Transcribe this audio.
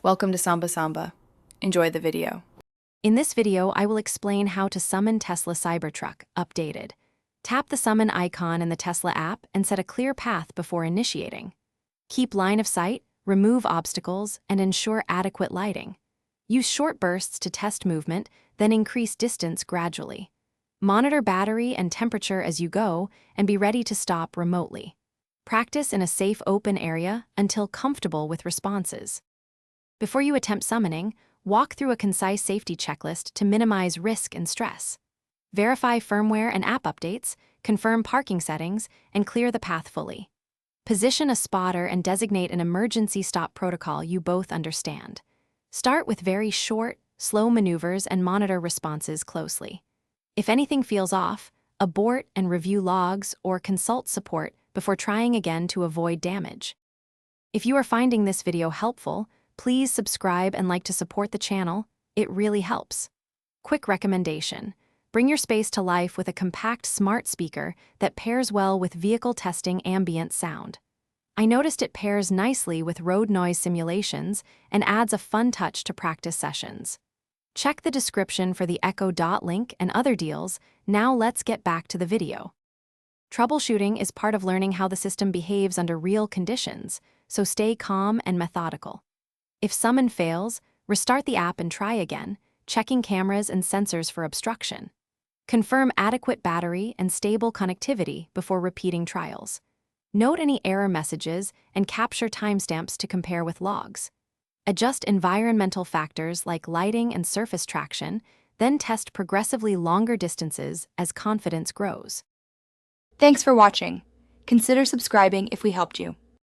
Welcome to Samba Samba. Enjoy the video. In this video, I will explain how to summon Tesla Cybertruck, updated. Tap the summon icon in the Tesla app and set a clear path before initiating. Keep line of sight, remove obstacles, and ensure adequate lighting. Use short bursts to test movement, then increase distance gradually. Monitor battery and temperature as you go, and be ready to stop remotely. Practice in a safe open area until comfortable with responses. Before you attempt summoning, walk through a concise safety checklist to minimize risk and stress. Verify firmware and app updates, confirm parking settings, and clear the path fully. Position a spotter and designate an emergency stop protocol you both understand. Start with very short, slow maneuvers and monitor responses closely. If anything feels off, abort and review logs or consult support before trying again to avoid damage. If you are finding this video helpful, please subscribe and like to support the channel. It really helps. Quick recommendation: bring your space to life with a compact smart speaker that pairs well with vehicle testing ambient sound. I noticed it pairs nicely with road noise simulations and adds a fun touch to practice sessions. Check the description for the Echo Dot link and other deals. Now let's get back to the video. Troubleshooting is part of learning how the system behaves under real conditions, so stay calm and methodical. If summon fails, restart the app and try again, checking cameras and sensors for obstruction. Confirm adequate battery and stable connectivity before repeating trials. Note any error messages and capture timestamps to compare with logs. Adjust environmental factors like lighting and surface traction, then test progressively longer distances as confidence grows. Thanks for watching. Consider subscribing if we helped you.